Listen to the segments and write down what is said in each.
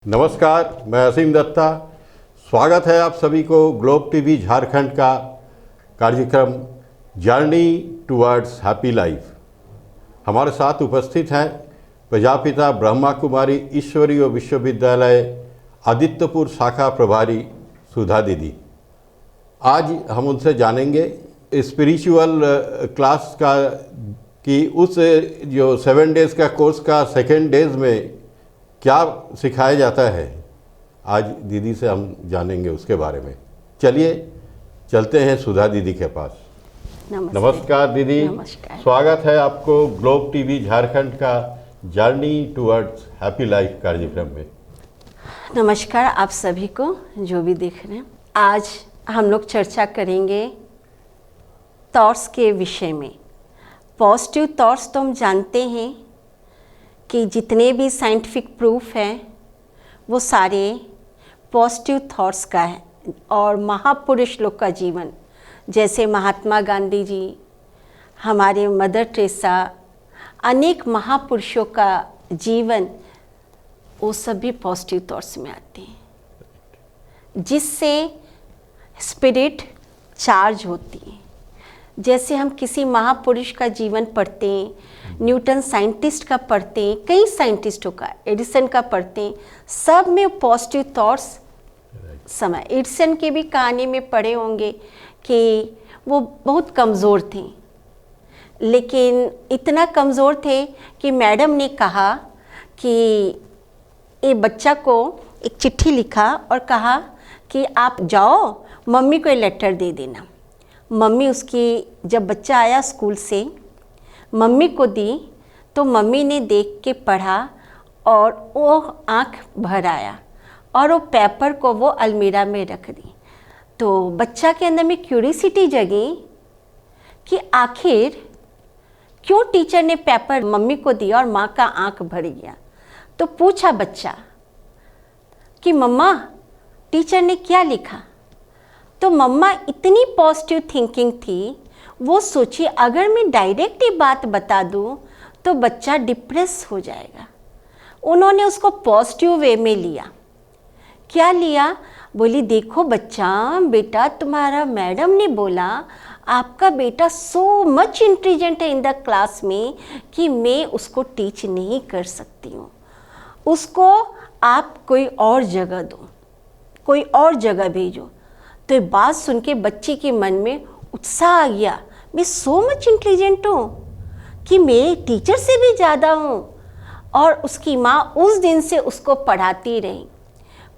नमस्कार, मैं असीम दत्ता। स्वागत है आप सभी को ग्लोब टीवी झारखंड का कार्यक्रम जर्नी टुवर्ड्स हैप्पी लाइफ। हमारे साथ उपस्थित हैं प्रजापिता ब्रह्मा कुमारी ईश्वरीय विश्वविद्यालय आदित्यपुर शाखा प्रभारी सुधा दीदी। आज हम उनसे जानेंगे स्पिरिचुअल क्लास का कि उस जो 7 डेज़ का कोर्स का सेकेंड डेज में क्या सिखाया जाता है। आज दीदी से हम जानेंगे उसके बारे में। चलिए चलते हैं सुधा दीदी के पास। नमस्कार दीदी। नमस्कार। स्वागत है आपको ग्लोब टीवी झारखंड का जर्नी टुवर्ड्स हैप्पी लाइफ कार्यक्रम में। नमस्कार आप सभी को जो भी देख रहे हैं। आज हम लोग चर्चा करेंगे थॉट्स के विषय में। पॉजिटिव थॉट्स तो हम जानते हैं कि जितने भी साइंटिफिक प्रूफ हैं वो सारे पॉजिटिव थॉट्स का है। और महापुरुष लोग का जीवन, जैसे महात्मा गांधी जी, हमारे मदर टेरेसा, अनेक महापुरुषों का जीवन, वो सब भी पॉजिटिव थॉट्स में आते हैं, जिससे स्पिरिट चार्ज होती है। जैसे हम किसी महापुरुष का जीवन पढ़ते हैं, न्यूटन साइंटिस्ट का पढ़ते हैं, कई साइंटिस्टों का, एडिसन का पढ़ते हैं, सब में पॉजिटिव थॉट्स समय। एडिसन की भी कहानी में पढ़े होंगे कि वो बहुत कमज़ोर थे, लेकिन इतना कमज़ोर थे कि मैडम ने कहा कि ये बच्चा को एक चिट्ठी लिखा और कहा कि आप जाओ मम्मी को ये लेटर दे देना। मम्मी उसकी, जब बच्चा आया स्कूल से, मम्मी को दी तो मम्मी ने देख के पढ़ा और वो आँख भर आया और वो पेपर को वो अलमीरा में रख दी। तो बच्चा के अंदर में क्यूरियोसिटी जगी कि आखिर क्यों टीचर ने पेपर मम्मी को दिया और माँ का आँख भर गया। तो पूछा बच्चा कि मम्मा टीचर ने क्या लिखा। तो मम्मा इतनी पॉजिटिव थिंकिंग थी, वो सोची अगर मैं डायरेक्ट ये बात बता दूं तो बच्चा डिप्रेस हो जाएगा। उन्होंने उसको पॉजिटिव वे में लिया। क्या लिया? बोली देखो बच्चा, बेटा तुम्हारा मैडम ने बोला आपका बेटा सो मच इंटेलिजेंट है इन द क्लास में कि मैं उसको टीच नहीं कर सकती हूँ। उसको आप कोई और जगह दो, कोई और जगह भेजो। तो ये बात सुन के बच्चे के मन में उत्साह आ गया, मैं सो मच इंटेलिजेंट हूँ कि मैं टीचर से भी ज़्यादा हूँ। और उसकी माँ उस दिन से उसको पढ़ाती रही,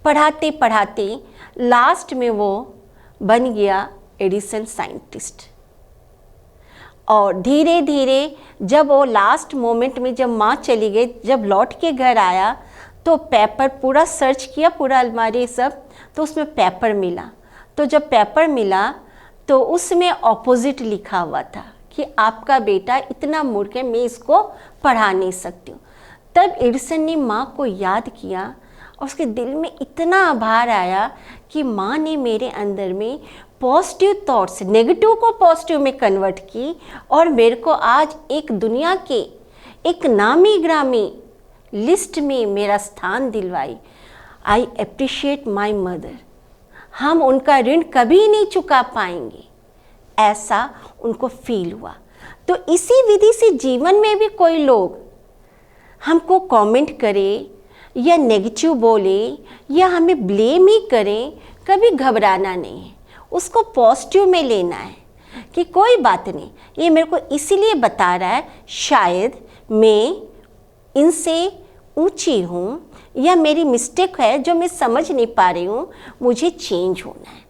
पढ़ाते पढ़ाते लास्ट में वो बन गया एडिसन साइंटिस्ट। और धीरे धीरे जब वो लास्ट मोमेंट में, जब माँ चली गई, जब लौट के घर आया तो पेपर पूरा सर्च किया, पूरा अलमारी सब, तो उसमें पेपर मिला। तो जब पेपर मिला तो उसमें ऑपोजिट लिखा हुआ था कि आपका बेटा इतना मूर्ख है, मैं इसको पढ़ा नहीं सकती हूँ। तब एडिसन ने माँ को याद किया और उसके दिल में इतना आभार आया कि माँ ने मेरे अंदर में पॉजिटिव थॉट्स, नेगेटिव को पॉजिटिव में कन्वर्ट की और मेरे को आज एक दुनिया के एक नामी ग्रामी लिस्ट में मेरा स्थान दिलवाई। I appreciate my mother. हम उनका ऋण कभी नहीं चुका पाएंगे, ऐसा उनको फील हुआ। तो इसी विधि से जीवन में भी कोई लोग हमको कमेंट करे या नेगेटिव बोले या हमें ब्लेम ही करें, कभी घबराना नहीं है, उसको पॉजिटिव में लेना है कि कोई बात नहीं, ये मेरे को इसीलिए बता रहा है, शायद मैं इनसे ऊंची हूँ या मेरी मिस्टेक है जो मैं समझ नहीं पा रही हूँ, मुझे चेंज होना है।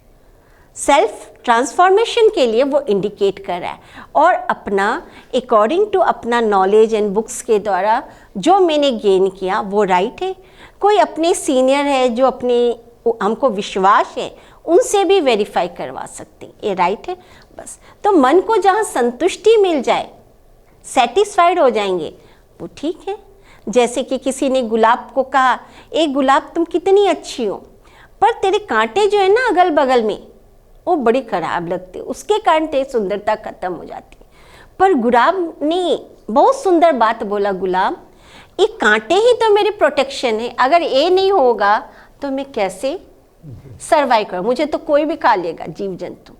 सेल्फ ट्रांसफॉर्मेशन के लिए वो इंडिकेट कर रहा है और अपना अकॉर्डिंग टू अपना नॉलेज एंड बुक्स के द्वारा जो मैंने गेन किया वो राइट है। कोई अपने सीनियर है जो अपने हमको विश्वास है, उनसे भी वेरीफाई करवा सकते हैं, ये राइट है। बस तो मन को जहाँ संतुष्टि मिल जाए, सेटिस्फाइड हो जाएंगे, वो ठीक है। जैसे कि किसी ने गुलाब को कहा, एक गुलाब तुम कितनी अच्छी हो, पर तेरे कांटे जो है ना अगल बगल में, वो बड़ी खराब लगती है, उसके कारण तेरी सुंदरता खत्म हो जाती है। पर गुलाब ने बहुत सुंदर बात बोला, गुलाब ये कांटे ही तो मेरी प्रोटेक्शन है, अगर ये नहीं होगा तो मैं कैसे सर्वाइव करूँ, मुझे तो कोई भी खा लेगा, जीव जंतु।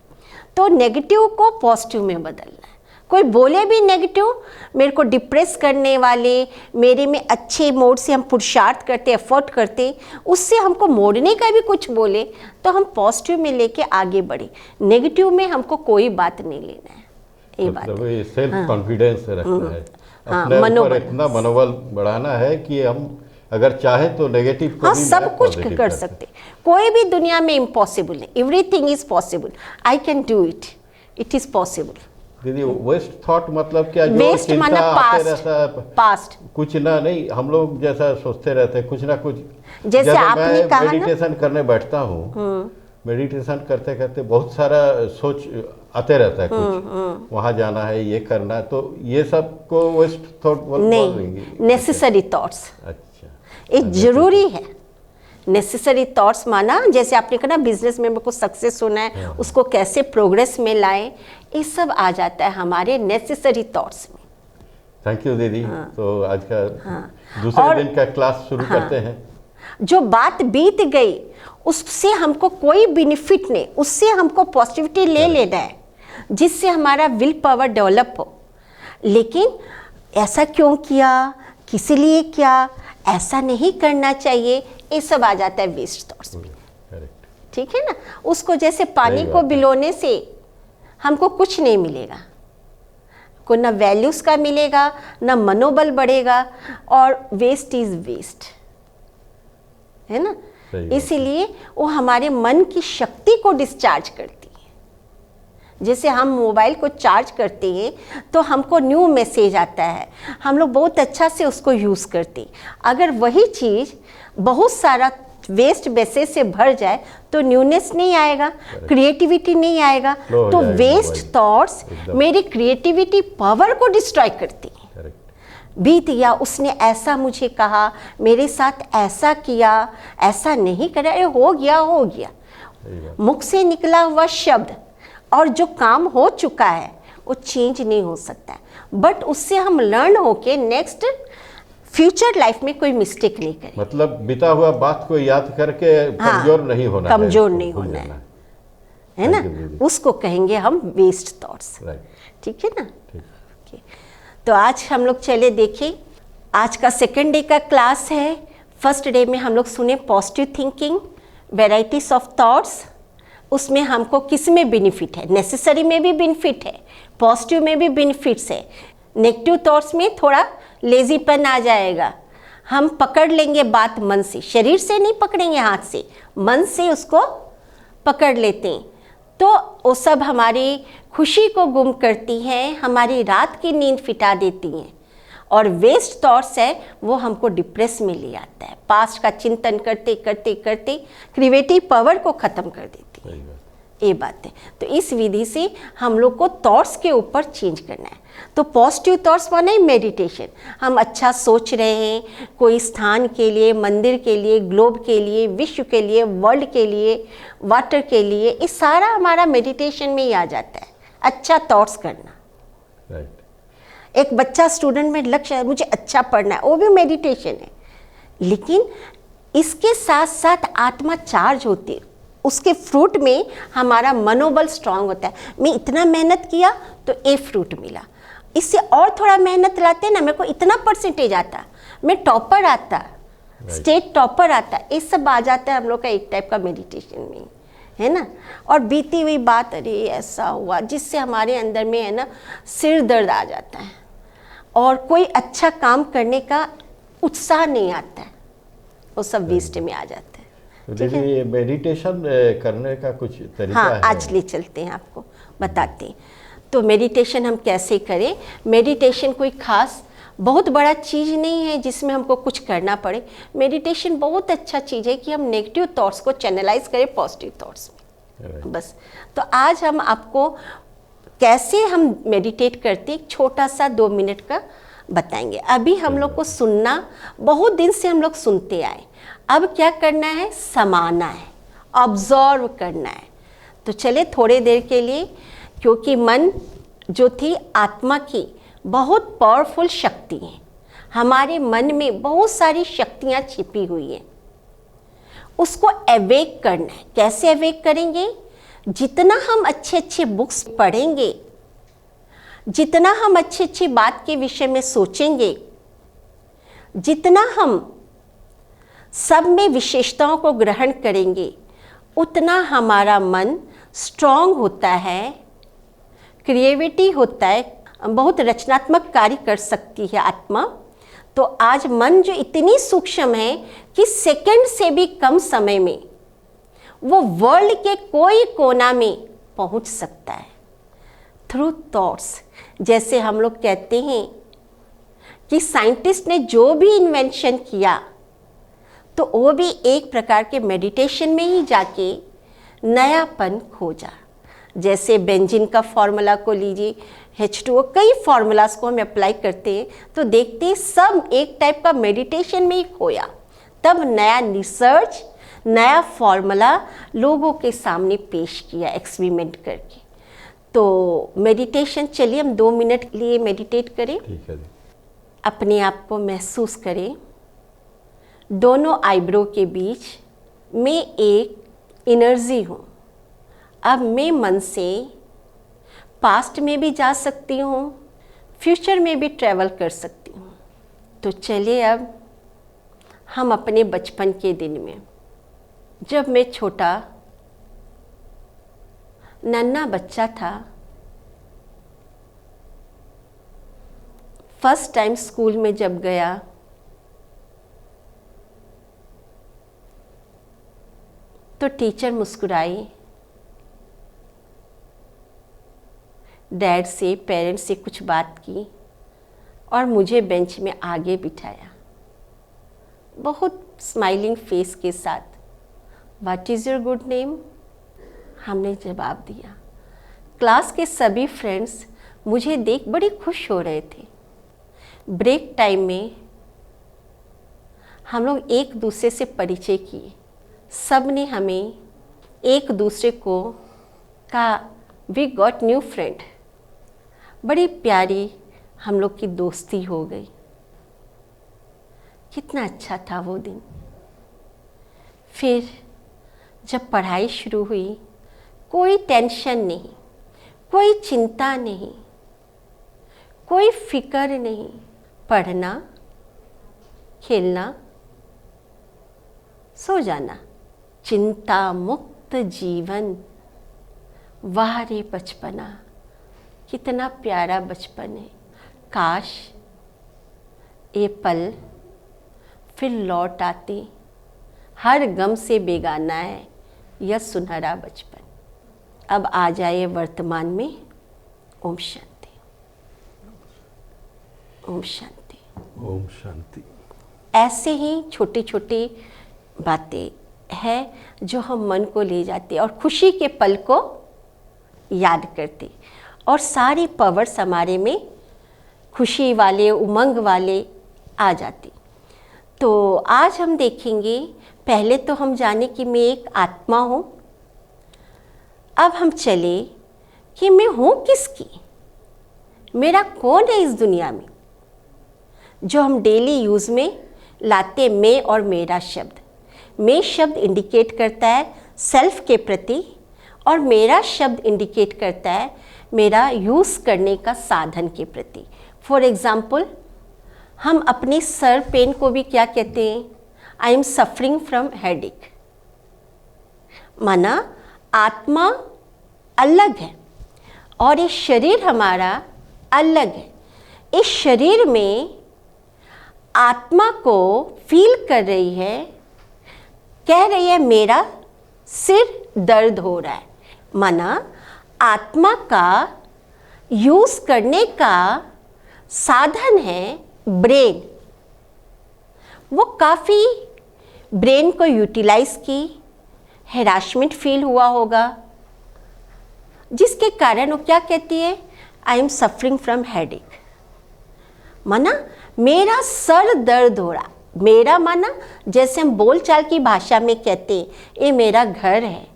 तो नेगेटिव को पॉजिटिव में बदलना है। कोई बोले भी नेगेटिव, मेरे को डिप्रेस करने वाले, मेरे में अच्छे मोड से हम पुरुषार्थ करते, एफर्ट करते, उससे हमको मोड़ने का भी कुछ बोले तो हम पॉजिटिव में लेके आगे बढ़े। नेगेटिव में हमको कोई बात नहीं लेना है। ये बात मतलब है। ये सेल्फ कॉन्फिडेंस रखना है, हाँ, अपने ऊपर मनोबल। इतना मनोबल बढ़ाना है कि हम अगर चाहे तो नेगेटिव को हाँ, भी सब मैं कुछ positive कर सकते। कोई भी दुनिया में इम्पॉसिबल है, everything is possible, I can do it, it is possible. दीदी वेस्ट थॉट मतलब क्या, जो वेस्ट चिंता माना आते पास्ट, रहता है, पास्ट। कुछ ना, नहीं हम लोग जैसा सोचते रहते हैं कुछ ना कुछ। जैसे जब आपने मैं कहा ना, मेडिटेशन करने बैठता हूँ, मेडिटेशन करते करते बहुत सारा सोच आते रहता है, कुछ वहाँ जाना है, ये करना है, तो ये सब को वेस्ट थॉट नहीं, नेसेसरी थॉट्स, अच्छा, ये जरूरी है। नेसेसरी थॉट्स माना, जैसे आपने कहा ना बिजनेस में को सक्सेस होना है, उसको कैसे प्रोग्रेस में लाएं, ये सब आ जाता है हमारे नेसेसरी थॉट्स में। थैंक यू दीदी। तो आज का दूसरे दिन का क्लास शुरू करते हैं। जो बात बीत गई उससे हमको कोई बेनिफिट नहीं, उससे हमको पॉजिटिविटी ले लेना है, जिससे हमारा विल पावर डेवलप हो। लेकिन ऐसा क्यों किया, किस लिए किया, ऐसा नहीं करना चाहिए, ये सब आ जाता है वेस्ट थॉट्स में। ठीक है ना। उसको जैसे पानी को बिलोने से हमको कुछ नहीं मिलेगा, को ना वैल्यूज का मिलेगा, ना मनोबल बढ़ेगा, और वेस्ट इज वेस्ट, है ना। इसीलिए वो हमारे मन की शक्ति को डिस्चार्ज करती है। जैसे हम मोबाइल को चार्ज करते हैं तो हमको न्यू मैसेज आता है, हम लोग बहुत अच्छा से उसको यूज़ करते। अगर वही चीज़ बहुत सारा वेस्ट मैसेज से भर जाए तो न्यूनेस नहीं आएगा, क्रिएटिविटी नहीं आएगा। तो वेस्ट थॉट्स मेरी क्रिएटिविटी पावर को डिस्ट्रॉय करती है। बीत गया, उसने ऐसा मुझे कहा, मेरे साथ ऐसा किया, ऐसा नहीं करा, ये हो गया, हो गया। मुख से निकला हुआ शब्द और जो काम हो चुका है वो चेंज नहीं हो सकता, बट उससे हम लर्न होके नेक्स्ट फ्यूचर लाइफ में कोई मिस्टेक नहीं करें। मतलब बीता हुआ बात को याद करके कमजोर नहीं होना है, कमजोर नहीं होना है ना, उसको कहेंगे हम वेस्ट थॉट्स। ठीक है ना। तो आज हम लोग चले देखें, आज का सेकंड डे का क्लास है। फर्स्ट डे में हम लोग सुने positive thinking, varieties of thoughts, उसमें हमको किस में बेनिफिट है, नेसेसरी में भी बेनिफिट है, पॉजिटिव में भी बेनिफिट्स है। नेगेटिव थॉट्स में थोड़ा लेजीपन आ जाएगा, हम पकड़ लेंगे बात मन से, शरीर से नहीं पकड़ेंगे, हाथ से, मन से उसको पकड़ लेते हैं, तो वो सब हमारी खुशी को गुम करती हैं, हमारी रात की नींद फिटा देती हैं। और वेस्ट थॉट्स है वो हमको डिप्रेस में ले आता है, पास्ट का चिंतन करते करते करते क्रिएटिव पावर को ख़त्म कर देती है। ये बात है। तो इस विधि से हम लोग को थॉट्स के ऊपर चेंज करना है। तो पॉजिटिव थॉट्स माने मेडिटेशन, हम अच्छा सोच रहे हैं कोई स्थान के लिए, मंदिर के लिए, ग्लोब के लिए, विश्व के लिए, वर्ल्ड के लिए, वाटर के लिए, ये सारा हमारा मेडिटेशन में ही आ जाता है, अच्छा थॉट्स करना। एक बच्चा स्टूडेंट में लक्ष्य है मुझे अच्छा पढ़ना है, वो भी मेडिटेशन है। लेकिन इसके साथ साथ आत्मा चार्ज होती है, उसके फ्रूट में हमारा मनोबल स्ट्रांग होता है। मैं इतना मेहनत किया तो ये फ्रूट मिला, इससे और थोड़ा मेहनत लाते ना मेरे को इतना परसेंटेज आता, मैं टॉपर आता, स्टेट टॉपर आता, ये सब आ जाता है हम लोग का एक टाइप का मेडिटेशन में, है ना। और बीती हुई बात, अरे ऐसा हुआ, जिससे हमारे अंदर में है ना सिर दर्द आ जाता है और कोई अच्छा काम करने का उत्साह नहीं आता है, वो सब वेस्ट में आ जाता है। तो दीदी ये मेडिटेशन करने का कुछ तरीका हाँ, है? आज ले चलते हैं, आपको बताते हैं। तो मेडिटेशन हम कैसे करें। मेडिटेशन कोई खास बहुत बड़ा चीज़ नहीं है जिसमें हमको कुछ करना पड़े। मेडिटेशन बहुत अच्छा चीज़ है कि हम नेगेटिव थॉट्स को चैनलाइज करें पॉजिटिव थॉट्स में, बस। तो आज हम आपको कैसे हम मेडिटेट करते, एक छोटा सा 2 मिनट का बताएंगे। अभी हम लोग को सुनना, बहुत दिन से हम लोग सुनते आए, अब क्या करना है, समाना है, ऑब्जर्व करना है। तो चले थोड़े देर के लिए, क्योंकि मन जो थी आत्मा की बहुत पावरफुल शक्ति है, हमारे मन में बहुत सारी शक्तियाँ छिपी हुई हैं, उसको अवेक करना है। कैसे अवेक करेंगे? जितना हम अच्छे अच्छे बुक्स पढ़ेंगे, जितना हम अच्छी अच्छी बात के विषय में सोचेंगे, जितना हम सब में विशेषताओं को ग्रहण करेंगे, उतना हमारा मन स्ट्रांग होता है, क्रिएटिविटी होता है, बहुत रचनात्मक कार्य कर सकती है आत्मा। तो आज मन जो इतनी सूक्ष्म है कि सेकंड से भी कम समय में वो वर्ल्ड के कोई कोना में पहुंच सकता है थ्रू थॉट्स। जैसे हम लोग कहते हैं कि साइंटिस्ट ने जो भी इन्वेंशन किया तो वो भी एक प्रकार के मेडिटेशन में ही जाके नयापन खोजा। जैसे बेंजीन का फॉर्मूला को लीजिए, H2O, कई फार्मूलाज को हम अप्लाई करते हैं तो देखते हैं सब एक टाइप का मेडिटेशन में ही खोया। तब नया रिसर्च, नया फॉर्मूला लोगों के सामने पेश किया एक्सपेरिमेंट करके। तो मेडिटेशन, चलिए हम 2 मिनट के लिए मेडिटेट करें। ठीक है जी। अपने आप को महसूस करें दोनों आईब्रो के बीच में एक एनर्जी हूँ। अब मैं मन से पास्ट में भी जा सकती हूँ, फ्यूचर में भी ट्रैवल कर सकती हूँ। तो चलिए अब हम अपने बचपन के दिन में, जब मैं छोटा नन्हा बच्चा था, फर्स्ट टाइम स्कूल में जब गया तो टीचर मुस्कुराई, डैड से, पेरेंट्स से कुछ बात की और मुझे बेंच में आगे बिठाया, बहुत स्माइलिंग फेस के साथ। What is your good name? हमने जवाब दिया। क्लास के सभी फ्रेंड्स मुझे देख बड़े खुश हो रहे थे। ब्रेक टाइम में हम लोग एक दूसरे से परिचय किए। सब ने हमें एक दूसरे को कहा, वी गॉट न्यू फ्रेंड। बड़ी प्यारी हम लोग की दोस्ती हो गई। कितना अच्छा था वो दिन। फिर जब पढ़ाई शुरू हुई, कोई टेंशन नहीं, कोई चिंता नहीं, कोई फिक्र नहीं, पढ़ना, खेलना, सो जाना, चिंता मुक्त जीवन। वाह रे बचपना, कितना प्यारा बचपन है। काश ये पल फिर लौट आते। हर गम से बेगाना है यह सुनहरा बचपन। अब आ जाए वर्तमान में। ओम शांति, ओम शांति, ओम शांति। ऐसे ही छोटी छोटी बातें हैं जो हम मन को ले जाते और खुशी के पल को याद करते और सारी पावर्स हमारे में खुशी वाले, उमंग वाले आ जाती। तो आज हम देखेंगे, पहले तो हम जाने कि मैं एक आत्मा हूँ। अब हम चले कि मैं हूँ किसकी, मेरा कौन है इस दुनिया में। जो हम डेली यूज़ में लाते मैं और मेरा शब्द। मैं शब्द इंडिकेट करता है सेल्फ के प्रति और मेरा शब्द इंडिकेट करता है मेरा यूज़ करने का साधन के प्रति। फॉर एग्ज़ाम्पल, हम अपने सर पेन को भी क्या कहते हैं? I am suffering from headache. माना आत्मा अलग है और ये शरीर हमारा अलग है। इस शरीर में आत्मा को फील कर रही है, कह रही है मेरा सिर दर्द हो रहा है। माना आत्मा का यूज़ करने का साधन है ब्रेन। वो काफ़ी ब्रेन को यूटिलाइज की, हैरासमेंट फील हुआ होगा, जिसके कारण वो क्या कहती है? I am suffering from headache. माना मेरा सर दर्द हो रहा। मेरा माना जैसे हम बोलचाल की भाषा में कहते हैं, ये मेरा घर है,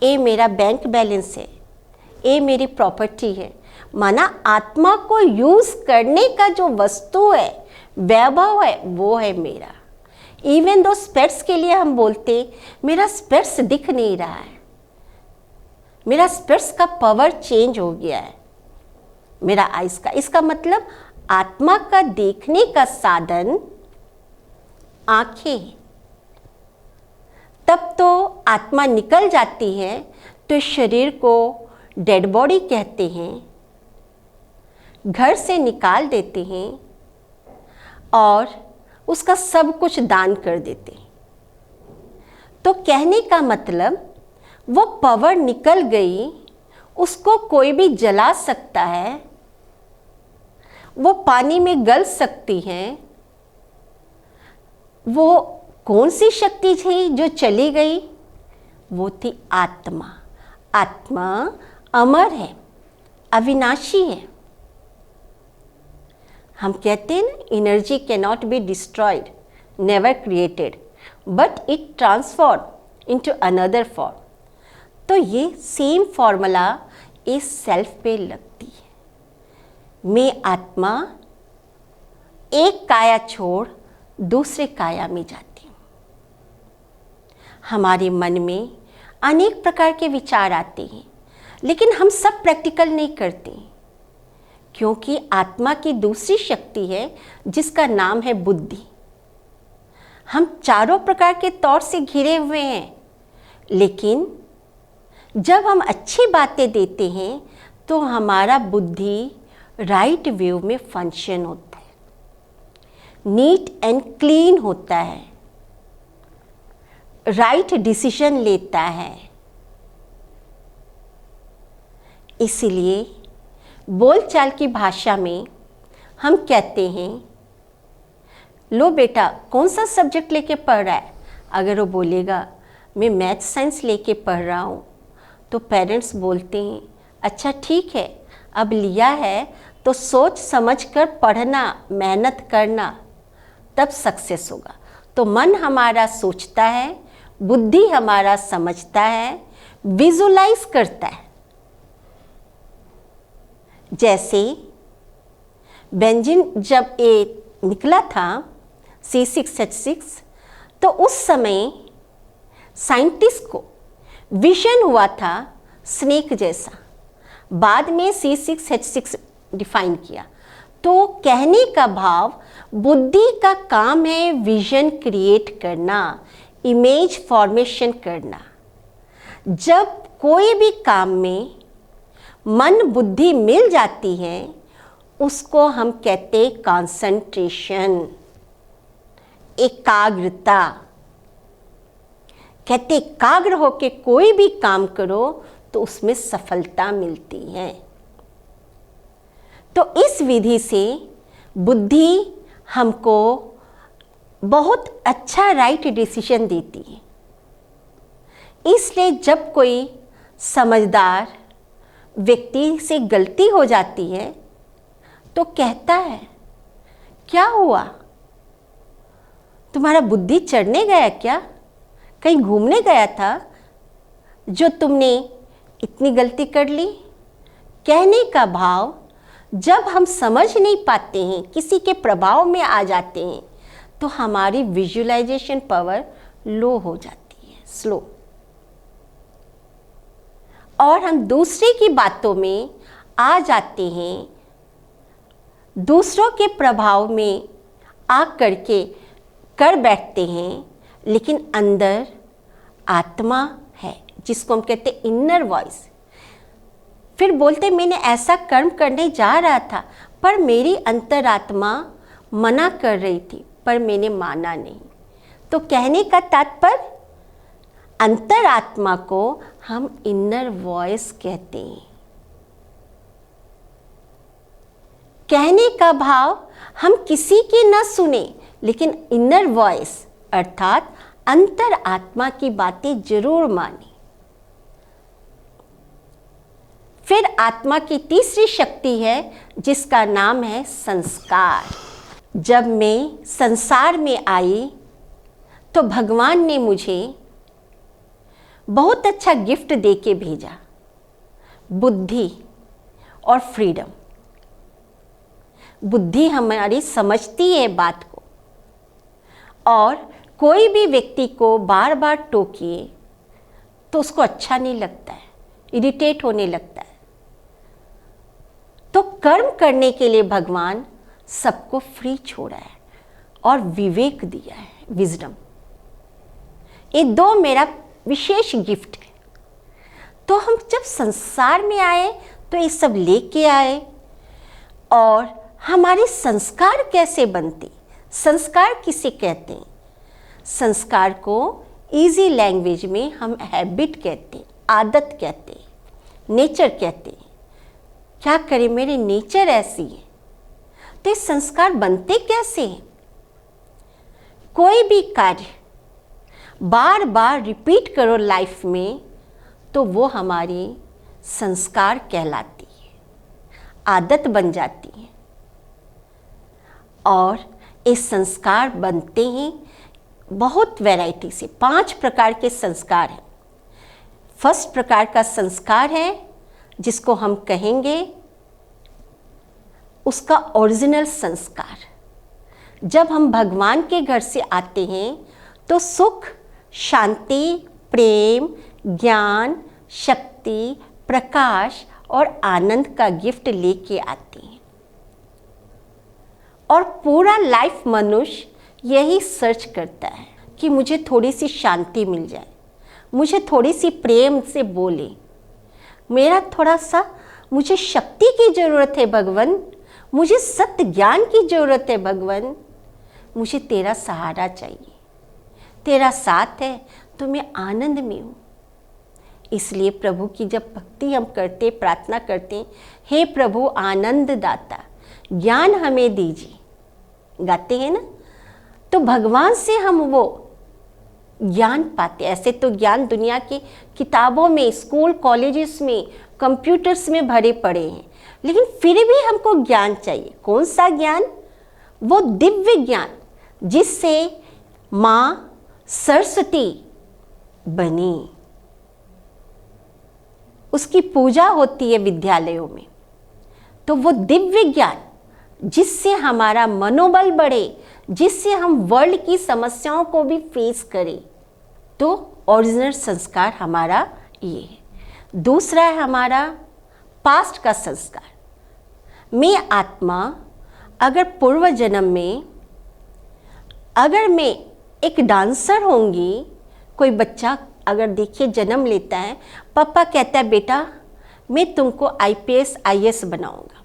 ये मेरा बैंक बैलेंस है, ये मेरी प्रॉपर्टी है। माना आत्मा को यूज करने का जो वस्तु है, वैभव है, वो है मेरा। इवन दो स्पेट्स के लिए हम बोलते मेरा स्पेट्स दिख नहीं रहा है, मेरा स्पेट्स का पावर चेंज हो गया है, मेरा आइस का। इसका मतलब आत्मा का देखने का साधन आंखें हैं। तब तो आत्मा निकल जाती है तो इस शरीर को डेड बॉडी कहते हैं, घर से निकाल देते हैं और उसका सब कुछ दान कर देते हैं। तो कहने का मतलब वो पावर निकल गई, उसको कोई भी जला सकता है, वो पानी में गल सकती है। वो कौन सी शक्ति थी जो चली गई? वो थी आत्मा। आत्मा अमर है, अविनाशी है। हम कहते हैं ना, energy can not be destroyed, never created, but it transform into another form. तो ये सेम फॉर्मूला इस सेल्फ पे लगती है। मैं आत्मा एक काया छोड़ दूसरे काया में जाती हूँ। हमारे मन में अनेक प्रकार के विचार आते हैं, लेकिन हम सब प्रैक्टिकल नहीं करते, क्योंकि आत्मा की दूसरी शक्ति है जिसका नाम है बुद्धि। हम चारों प्रकार के तौर से घिरे हुए हैं, लेकिन जब हम अच्छी बातें देते हैं तो हमारा बुद्धि राइट वे में फंक्शन होता है, नीट एंड क्लीन होता है, राइट डिसीजन लेता है। इसलिए बोलचाल की भाषा में हम कहते हैं, लो बेटा कौन सा सब्जेक्ट लेके पढ़ रहा है? अगर वो बोलेगा मैं मैथ साइंस लेके पढ़ रहा हूँ, तो पेरेंट्स बोलते हैं अच्छा ठीक है, अब लिया है तो सोच समझ कर पढ़ना, मेहनत करना, तब सक्सेस होगा। तो मन हमारा सोचता है, बुद्धि हमारा समझता है, विजुलाइज करता है। जैसे बेंजीन जब ये निकला था C6H6, तो उस समय साइंटिस्ट को विजन हुआ था स्नेक जैसा। बाद में C6H6 डिफाइन किया। तो कहने का भाव, बुद्धि का काम है विजन क्रिएट करना, इमेज फॉर्मेशन करना। जब कोई भी काम में मन बुद्धि मिल जाती है, उसको हम कहते हैं कंसंट्रेशन, एकाग्रता। कहते एकाग्र होके कोई भी काम करो तो उसमें सफलता मिलती है। तो इस विधि से बुद्धि हमको बहुत अच्छा राइट डिसीजन देती है। इसलिए जब कोई समझदार व्यक्ति से गलती हो जाती है तो कहता है क्या हुआ, तुम्हारा बुद्धि चढ़ने गया क्या, कहीं घूमने गया था जो तुमने इतनी गलती कर ली? कहने का भाव, जब हम समझ नहीं पाते हैं, किसी के प्रभाव में आ जाते हैं, तो हमारी विजुअलाइजेशन पावर लो हो जाती है, स्लो, और हम दूसरे की बातों में आ जाते हैं, दूसरों के प्रभाव में आ करके कर बैठते हैं। लेकिन अंदर आत्मा है जिसको हम कहते हैं इनर वॉइस। फिर बोलते मैंने ऐसा कर्म करने जा रहा था, पर मेरी अंतरात्मा मना कर रही थी, पर मैंने माना नहीं। तो कहने का तात्पर्य, अंतरात्मा को हम इनर वॉइस कहते हैं। कहने का भाव, हम किसी की न सुने, लेकिन इनर वॉइस अर्थात अंतर आत्मा की बातें जरूर माने। फिर आत्मा की तीसरी शक्ति है जिसका नाम है संस्कार। जब मैं संसार में आई तो भगवान ने मुझे बहुत अच्छा गिफ्ट देके भेजा, बुद्धि और फ्रीडम। बुद्धि हमारी समझती है बात को, और कोई भी व्यक्ति को बार बार टोकिए तो उसको अच्छा नहीं लगता है, इरिटेट होने लगता है। तो कर्म करने के लिए भगवान सबको फ्री छोड़ा है और विवेक दिया है, विजडम। ये दो मेरा विशेष गिफ्ट है। तो हम जब संसार में आए तो ये सब लेके आए। और हमारे संस्कार कैसे बनते, संस्कार किसे कहते हैं? संस्कार को इजी लैंग्वेज में हम हैबिट कहते हैं, आदत कहते हैं, नेचर कहते हैं। क्या करें, मेरी नेचर ऐसी है। तो ये संस्कार बनते कैसे हैं? कोई भी कार्य बार बार रिपीट करो लाइफ में तो वो हमारी संस्कार कहलाती है, आदत बन जाती है। और ये संस्कार बनते हैं बहुत वैरायटी से। 5 प्रकार के संस्कार हैं। फर्स्ट प्रकार का संस्कार है जिसको हम कहेंगे उसका ओरिजिनल संस्कार। जब हम भगवान के घर से आते हैं तो सुख, शांति, प्रेम, ज्ञान, शक्ति, प्रकाश और आनंद का गिफ्ट लेके आते हैं। और पूरा लाइफ मनुष्य यही सर्च करता है कि मुझे थोड़ी सी शांति मिल जाए, मुझे थोड़ी सी प्रेम से बोले, मेरा थोड़ा सा, मुझे शक्ति की ज़रूरत है भगवान, मुझे सत्य ज्ञान की ज़रूरत है भगवान, मुझे तेरा सहारा चाहिए, तेरा साथ है तो मैं आनंद में हूँ। इसलिए प्रभु की जब भक्ति हम करते, प्रार्थना करते, हे प्रभु आनंद दाता ज्ञान हमें दीजिए, गाते हैं ना, तो भगवान से हम वो ज्ञान पाते। ऐसे तो ज्ञान दुनिया की किताबों में, स्कूल कॉलेजेस में, कंप्यूटर्स में भरे पड़े हैं, लेकिन फिर भी हमको ज्ञान चाहिए। कौन सा ज्ञान? वो दिव्य ज्ञान जिससे माँ सरस्वती बनी, उसकी पूजा होती है विद्यालयों में। तो वो दिव्य ज्ञान जिससे हमारा मनोबल बढ़े, जिससे हम वर्ल्ड की समस्याओं को भी फेस करें, तो ओरिजिनल संस्कार हमारा ये है। दूसरा है हमारा पास्ट का संस्कार। मैं आत्मा अगर पूर्व जन्म में, अगर मैं एक डांसर होंगी, कोई बच्चा अगर देखिए जन्म लेता है, पापा कहता है बेटा मैं तुमको IPS IAS बनाऊंगा,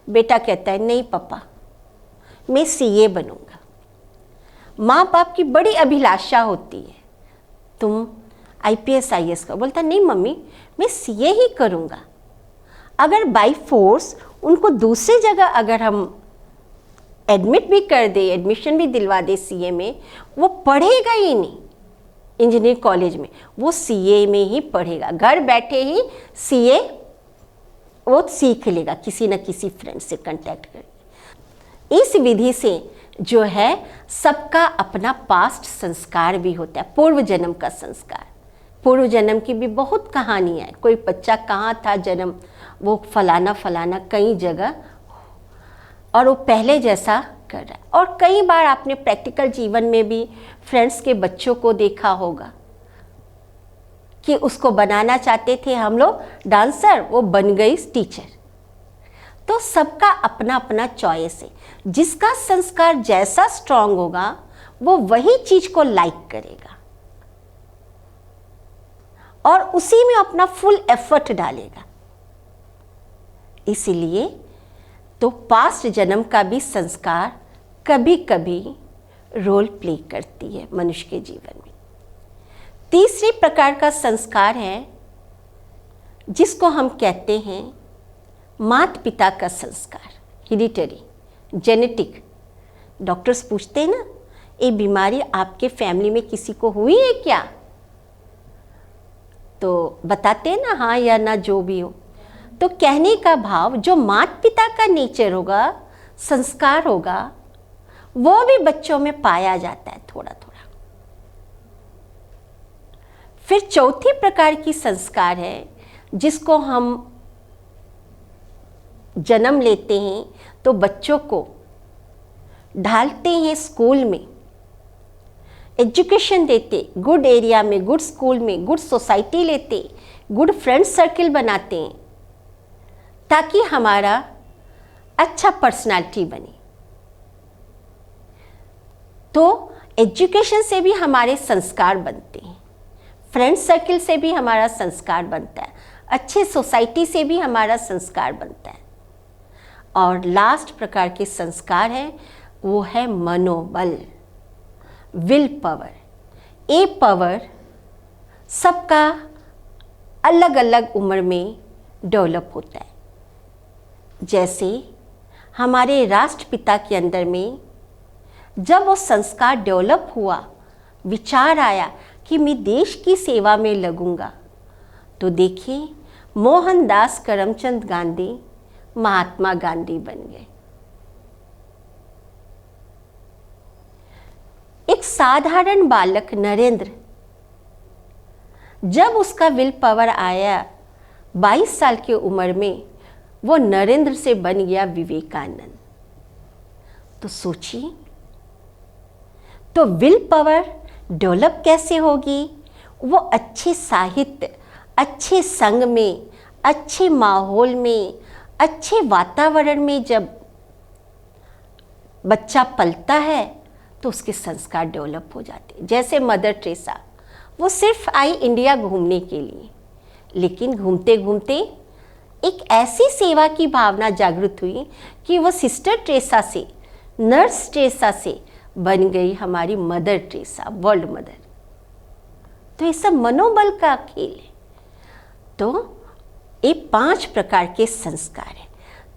बेटा कहता है नहीं पापा मैं CA बनूंगा। माँ बाप की बड़ी अभिलाषा होती है तुम IPS IAS का, बोलता नहीं मम्मी मैं CA ही करूंगा। अगर बाय फोर्स उनको दूसरी जगह अगर हम एडमिट भी कर दे, एडमिशन भी दिलवा दे CA में, वो पढ़ेगा ही नहीं इंजीनियरिंग कॉलेज में, वो CA में ही पढ़ेगा। घर बैठे ही CA वो सीख लेगा, किसी न किसी फ्रेंड से कांटेक्ट करके। इस विधि से जो है सबका अपना पास्ट संस्कार भी होता है, पूर्व जन्म का संस्कार। पूर्व जन्म की भी बहुत कहानियाँ हैं। कोई बच्चा कहाँ था जन्म, वो फलाना फलाना कई जगह, और वो पहले जैसा कर रहा है। और कई बार आपने प्रैक्टिकल जीवन में भी फ्रेंड्स के बच्चों को देखा होगा कि उसको बनाना चाहते थे हम लोग डांसर, वो बन गई टीचर। तो सबका अपना अपना चॉइस है। जिसका संस्कार जैसा स्ट्रांग होगा वो वही चीज को लाइक करेगा और उसी में अपना फुल एफर्ट डालेगा। इसीलिए तो पास्ट जन्म का भी संस्कार कभी कभी रोल प्ले करती है मनुष्य के जीवन में। तीसरे प्रकार का संस्कार है जिसको हम कहते हैं माता पिता का संस्कार, हेरिडिटरी, जेनेटिक। डॉक्टर्स पूछते हैं ना, ये बीमारी आपके फैमिली में किसी को हुई है क्या? तो बताते हैं ना हाँ या ना, जो भी हो। तो कहने का भाव जो माता पिता का नेचर होगा, संस्कार होगा, वो भी बच्चों में पाया जाता है थोड़ा थोड़ा। फिर चौथी प्रकार की संस्कार है जिसको हम जन्म लेते हैं तो बच्चों को ढालते हैं स्कूल में, एजुकेशन देते, गुड एरिया में, गुड स्कूल में, गुड सोसाइटी लेते, गुड फ्रेंड सर्किल बनाते हैं ताकि हमारा अच्छा पर्सनालिटी बने। तो एजुकेशन से भी हमारे संस्कार बनते हैं, फ्रेंड सर्किल से भी हमारा संस्कार बनता है, अच्छे सोसाइटी से भी हमारा संस्कार बनता है। और लास्ट प्रकार के संस्कार है वो है मनोबल, विल पावर। ये पावर सबका अलग अलग उम्र में डेवलप होता है। जैसे हमारे राष्ट्रपिता के अंदर में जब वो संस्कार डेवलप हुआ, विचार आया कि मैं देश की सेवा में लगूंगा, तो देखिए मोहनदास करमचंद गांधी महात्मा गांधी बन गए। एक साधारण बालक नरेंद्र, जब उसका विल पावर आया 22 साल की उम्र में, वो नरेंद्र से बन गया विवेकानंद। तो सोचिए, तो विल पावर डेवलप कैसे होगी? वो अच्छे साहित्य, अच्छे संग में, अच्छे माहौल में, अच्छे वातावरण में जब बच्चा पलता है तो उसके संस्कार डेवलप हो जाते। जैसे मदर टेरेसा, वो सिर्फ आई इंडिया घूमने के लिए, लेकिन घूमते घूमते एक ऐसी सेवा की भावना जागृत हुई कि वो सिस्टर टेरेसा से, नर्स टेरेसा से बन गई हमारी मदर टेरेसा, वर्ल्ड मदर। तो ये सब मनोबल का खेल है। तो ये 5 प्रकार के संस्कार हैं।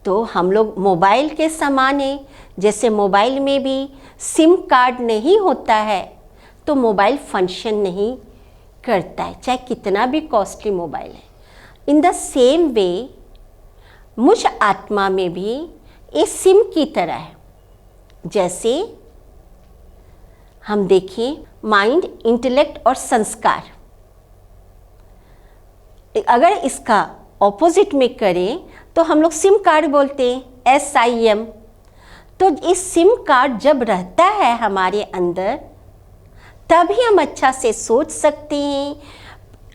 तो हम लोग मोबाइल के समान है, जैसे मोबाइल में भी सिम कार्ड नहीं होता है तो मोबाइल फंक्शन नहीं करता है, चाहे कितना भी कॉस्टली मोबाइल है। इन द सेम वे मुझ आत्मा में भी ये सिम की तरह है। जैसे हम देखें माइंड, इंटेलेक्ट और संस्कार, अगर इसका ऑपोजिट में करें तो हम लोग सिम कार्ड बोलते हैं, SIM। तो इस सिम कार्ड जब रहता है हमारे अंदर, तभी हम अच्छा से सोच सकते हैं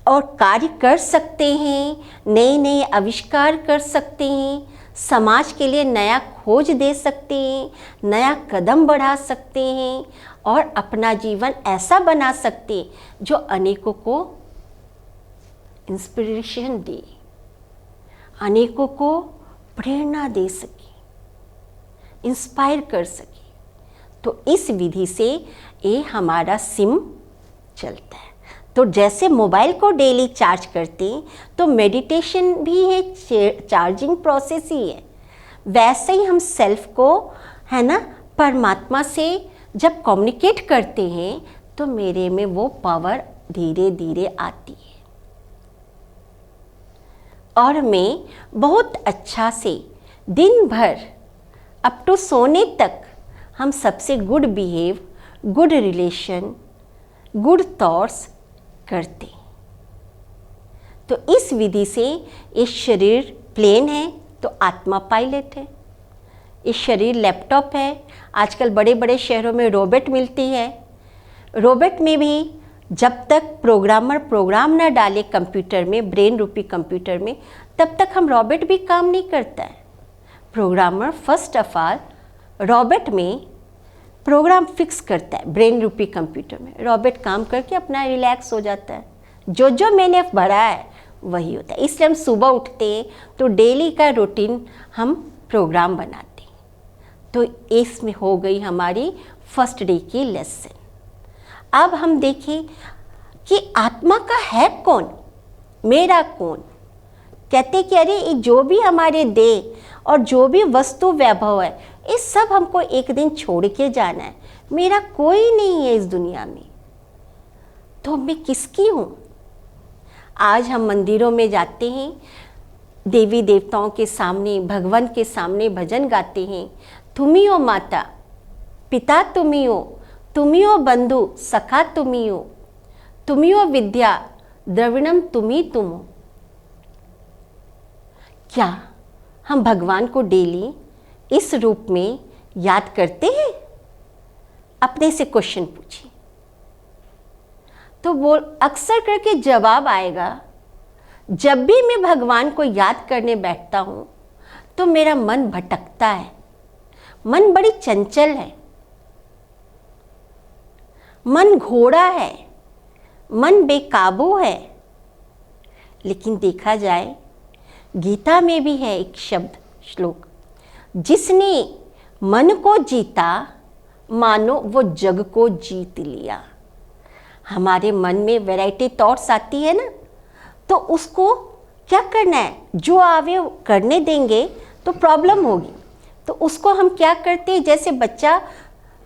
और कार्य कर सकते हैं, नए नए आविष्कार कर सकते हैं, समाज के लिए नया खोज दे सकते हैं, नया कदम बढ़ा सकते हैं और अपना जीवन ऐसा बना सकते हैं जो अनेकों को इंस्पिरेशन दे, अनेकों को प्रेरणा दे सके, इंस्पायर कर सके। तो इस विधि से ये हमारा सिम चलता है। तो जैसे मोबाइल को डेली चार्ज करते हैं तो मेडिटेशन भी एक चार्जिंग प्रोसेस ही है, वैसे ही हम सेल्फ को, है ना, परमात्मा से जब कम्युनिकेट करते हैं तो मेरे में वो पावर धीरे धीरे आती है और मैं बहुत अच्छा से दिन भर अप टू सोने तक हम सबसे good behave, good relation, good thoughts करते। तो इस विधि से ये शरीर प्लेन है तो आत्मा पायलट है, ये शरीर लैपटॉप है। आजकल बड़े बड़े शहरों में रोबोट मिलती है। रोबोट में भी जब तक प्रोग्रामर प्रोग्राम ना डाले कंप्यूटर में, ब्रेन रूपी कंप्यूटर में, तब तक हम रोबोट भी काम नहीं करता है। Programmer first of all robot में प्रोग्राम फिक्स करता है ब्रेन रूपी कंप्यूटर में, रोबोट काम करके अपना रिलैक्स हो जाता है। जो जो मैंने भरा है वही होता है। इसलिए हम सुबह उठते हैं तो डेली का रूटीन हम प्रोग्राम बनाते हैं। तो इसमें हो गई हमारी फर्स्ट डे की लेसन। अब हम देखें कि आत्मा का है कौन, मेरा कौन। कहते कि अरे ये जो भी हमारे देह और जो भी वस्तु वैभव है, ये सब हमको एक दिन छोड़ के जाना है। मेरा कोई नहीं है इस दुनिया में, तो मैं किसकी हूँ? आज हम मंदिरों में जाते हैं, देवी देवताओं के सामने, भगवान के सामने भजन गाते हैं, तुम्ही हो माता, पिता तुम्ही हो, तुम्ही हो बंधु, सखा तुम्ही हो, तुम्ही हो विद्या, द्रविणम तुम्ही तुम हो। क्या हम भगवान को डेली इस रूप में याद करते हैं? अपने से क्वेश्चन पूछिए, तो वो अक्सर करके जवाब आएगा, जब भी मैं भगवान को याद करने बैठता हूँ तो मेरा मन भटकता है, मन बड़ी चंचल है, मन घोड़ा है, मन बेकाबू है। लेकिन देखा जाए, गीता में भी है एक शब्द श्लोक, जिसने मन को जीता मानो वो जग को जीत लिया। हमारे मन में वैरायटी थॉट्स आती है ना, तो उसको क्या करना है, जो आवे करने देंगे तो प्रॉब्लम होगी। तो उसको हम क्या करते हैं, जैसे बच्चा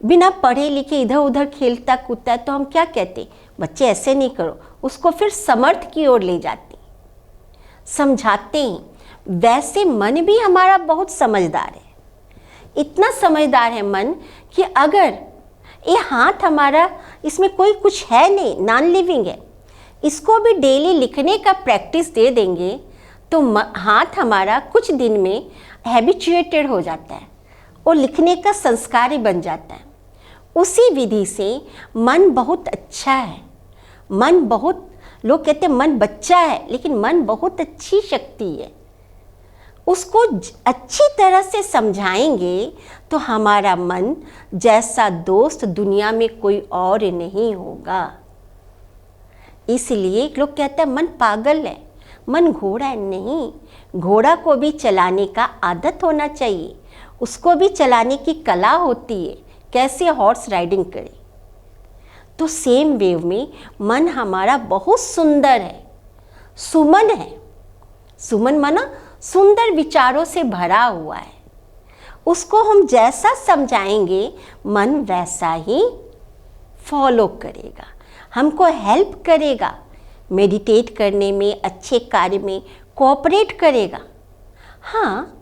बिना पढ़े लिखे इधर उधर खेलता कूदता है, तो हम क्या कहते हैं, बच्चे ऐसे नहीं करो, उसको फिर समर्थ की ओर ले जाते हैं, समझाते हैं। वैसे मन भी हमारा बहुत समझदार है, इतना समझदार है मन कि अगर ये हाथ हमारा, इसमें कोई कुछ है नहीं, नॉन लिविंग है, इसको भी डेली लिखने का प्रैक्टिस दे देंगे तो हाथ हमारा कुछ दिन में हैबिचुएटेड हो जाता है और लिखने का संस्कार ही बन जाता है। उसी विधि से मन बहुत अच्छा है, मन बहुत, लोग कहते हैं मन बच्चा है, लेकिन मन बहुत अच्छी शक्ति है। उसको अच्छी तरह से समझाएंगे तो हमारा मन जैसा दोस्त दुनिया में कोई और नहीं होगा। इसलिए लोग कहते हैं मन पागल है, मन घोड़ा है। नहीं, घोड़ा को भी चलाने का आदत होना चाहिए, उसको भी चलाने की कला होती है, कैसे हॉर्स राइडिंग करे। तो सेम वेव में मन हमारा बहुत सुंदर है, सुमन है। सुमन माना सुंदर विचारों से भरा हुआ है। उसको हम जैसा समझाएंगे मन वैसा ही फॉलो करेगा, हमको हेल्प करेगा, मेडिटेट करने में, अच्छे कार्य में कोऑपरेट करेगा। हाँ,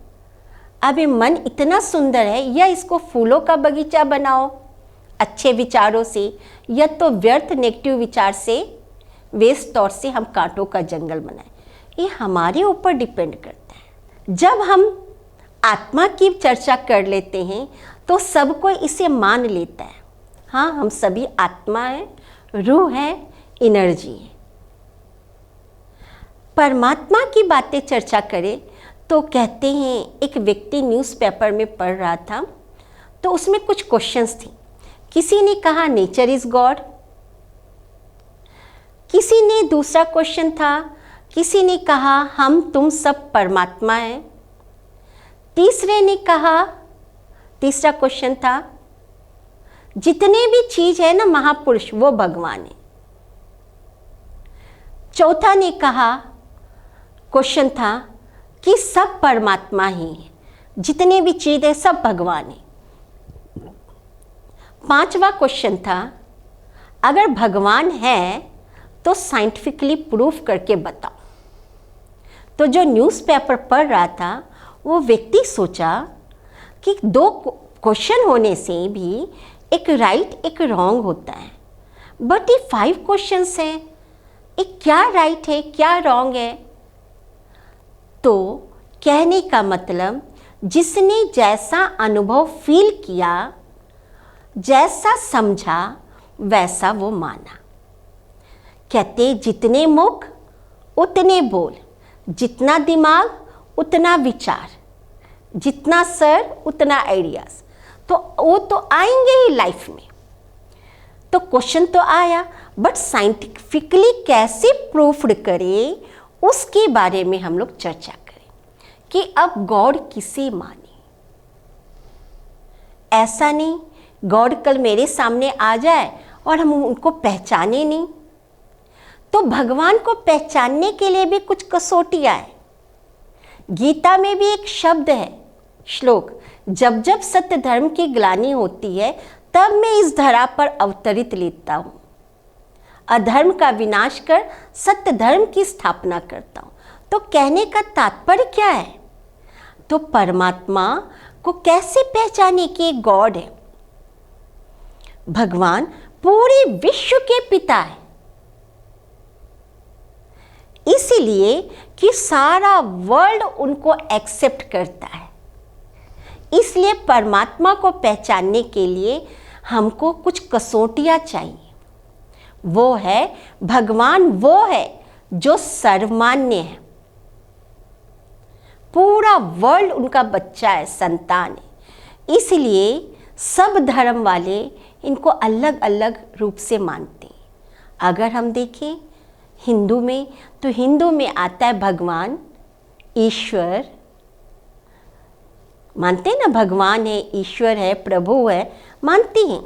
अब ये मन इतना सुंदर है, या इसको फूलों का बगीचा बनाओ अच्छे विचारों से, या तो व्यर्थ नेगेटिव विचार से, वेस्ट तौर से हम कांटों का जंगल बनाएं, ये हमारे ऊपर डिपेंड करता है। जब हम आत्मा की चर्चा कर लेते हैं तो सब कोई इसे मान लेता है। हाँ, हम सभी आत्मा है, रूह है, एनर्जी है। परमात्मा की बातें चर्चा करें तो कहते हैं, एक व्यक्ति न्यूज़पेपर में पढ़ रहा था तो उसमें कुछ क्वेश्चंस थी। किसी ने कहा नेचर इज गॉड, किसी ने, दूसरा क्वेश्चन था, किसी ने कहा हम तुम सब परमात्मा हैं, तीसरे ने कहा, तीसरा क्वेश्चन था, जितने भी चीज है ना महापुरुष वो भगवान है। चौथा ने कहा, क्वेश्चन था कि सब परमात्मा ही है, जितने भी चीज है सब भगवान है। पांचवा क्वेश्चन था, अगर भगवान है तो साइंटिफिकली प्रूफ करके बताओ। तो जो न्यूज़पेपर पढ़ रहा था वो व्यक्ति सोचा कि दो क्वेश्चन होने से भी एक राइट एक रॉन्ग होता है, बट ये 5 क्वेश्चंस हैं, एक क्या राइट है क्या रॉन्ग है। तो कहने का मतलब, जिसने जैसा अनुभव फील किया, जैसा समझा, वैसा वो माना। कहते जितने मुख उतने बोल, जितना दिमाग उतना विचार, जितना सर उतना आइडियाज। तो वो तो आएंगे ही लाइफ में। तो क्वेश्चन तो आया, बट साइंटिफिकली कैसे प्रूफ्ड करें उसके बारे में हम लोग चर्चा करें कि अब गॉड किसे माने। ऐसा नहीं गॉड कल मेरे सामने आ जाए और हम उनको पहचाने नहीं। तो भगवान को पहचानने के लिए भी कुछ कसौटियां है। गीता में भी एक शब्द है, श्लोक, जब जब सत्य धर्म की ग्लानि होती है तब मैं इस धरा पर अवतरित लेता हूँ, अधर्म का विनाश कर सत्य धर्म की स्थापना करता हूँ। तो कहने का तात्पर्य क्या है? तो परमात्मा को कैसे पहचाने कि एक गॉड है? भगवान पूरे विश्व के पिता है। इसीलिए कि सारा वर्ल्ड उनको एक्सेप्ट करता है। इसलिए परमात्मा को पहचानने के लिए हमको कुछ कसौटियाँ चाहिए। वो है भगवान, वो है जो सर्वमान्य है। पूरा वर्ल्ड उनका बच्चा है, संतान है। इसलिए सब धर्म वाले इनको अलग अलग रूप से मानते हैं। अगर हम देखें हिंदू में, तो हिंदू में आता है भगवान, ईश्वर, मानते हैं ना, भगवान है, ईश्वर है, प्रभु है, मानते हैं।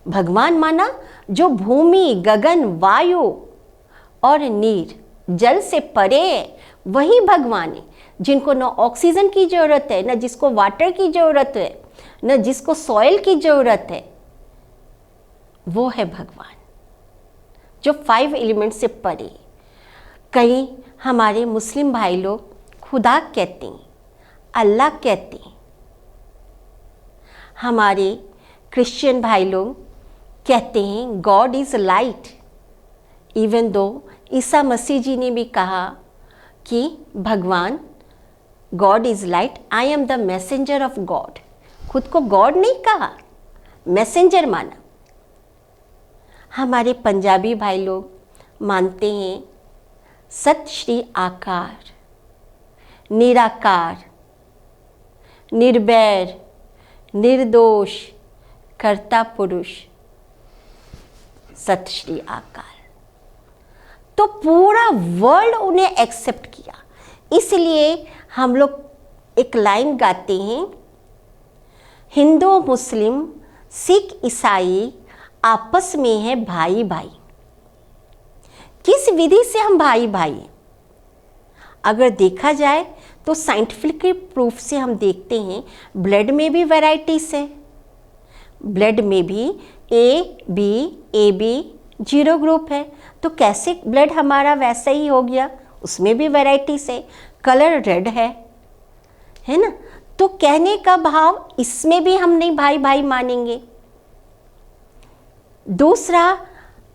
भगवान माना जो भूमि, गगन, वायु और नीर, जल से परे है, वही भगवान है। जिनको न ऑक्सीजन की ज़रूरत है, न जिसको वाटर की ज़रूरत है, न जिसको सॉइल की ज़रूरत है, वो है भगवान जो 5 एलिमेंट से परे। कई हमारे मुस्लिम भाई लोग खुदा कहते हैं, अल्लाह कहते हैं। हमारे क्रिश्चियन भाई लोग कहते हैं God is light. Even though Isa Masih जी ने भी कहा कि भगवान, God is light, I am the messenger of God. खुद को गॉड नहीं कहा, मैसेंजर माना। हमारे पंजाबी भाई लोग मानते हैं सत श्री आकार, निराकार, निर्वैर, निर्दोष, कर्ता पुरुष, सत श्री आकार। तो पूरा वर्ल्ड उन्हें एक्सेप्ट किया। इसलिए हम लोग एक लाइन गाते हैं, हिंदू, मुस्लिम, सिख, ईसाई आपस में है भाई भाई। किस विधि से हम भाई भाई? अगर देखा जाए तो साइंटिफिक प्रूफ से हम देखते हैं ब्लड में भी वैरायटीज है। ब्लड में भी ए बी 0 ग्रुप है, तो कैसे ब्लड हमारा वैसा ही हो गया? उसमें भी वैरायटीज है। कलर रेड है ना? तो कहने का भाव, इसमें भी हम नहीं भाई भाई मानेंगे। दूसरा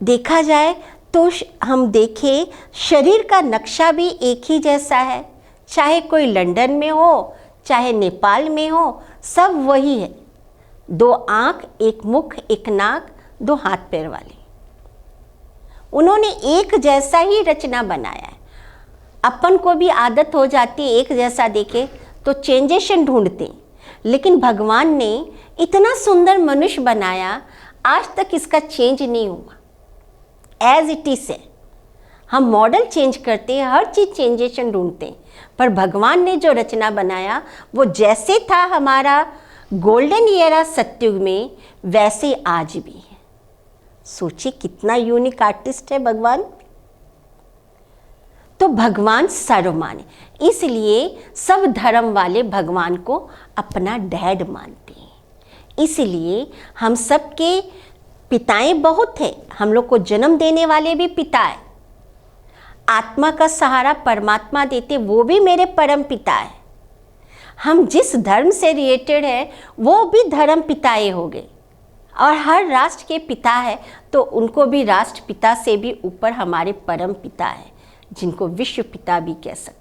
देखा जाए तो हम देखें शरीर का नक्शा भी एक ही जैसा है, चाहे कोई लंदन में हो, चाहे नेपाल में हो, सब वही है। 2 आँख, 1 मुख, 1 नाक, 2 हाथ पैर वाले। उन्होंने एक जैसा ही रचना बनाया है। अपन को भी आदत हो जाती है एक जैसा देखे तो चेंजेशन ढूंढते हैं, लेकिन भगवान ने इतना सुंदर मनुष्य बनाया, आज तक इसका चेंज नहीं हुआ। एज इट इज है। हम मॉडल चेंज करते हैं, हर चीज़ चेंजेशन ढूंढते हैं, पर भगवान ने जो रचना बनाया वो जैसे था हमारा गोल्डन एरा सतयुग में, वैसे आज भी है। सोचिए कितना यूनिक आर्टिस्ट है भगवान। तो भगवान सर्वमान्य, इसलिए सब धर्म वाले भगवान को अपना डैड मानते हैं। इसलिए हम सबके पिताएं बहुत हैं। हम लोग को जन्म देने वाले भी पिता है। आत्मा का सहारा परमात्मा देते, वो भी मेरे परम पिता है। हम जिस धर्म से रिलेटेड है वो भी धर्म पिताएं हो गए। और हर राष्ट्र के पिता है, तो उनको भी राष्ट्र पिता से भी ऊपर हमारे परम पिता है, जिनको विश्व पिता भी कह सकते हैं।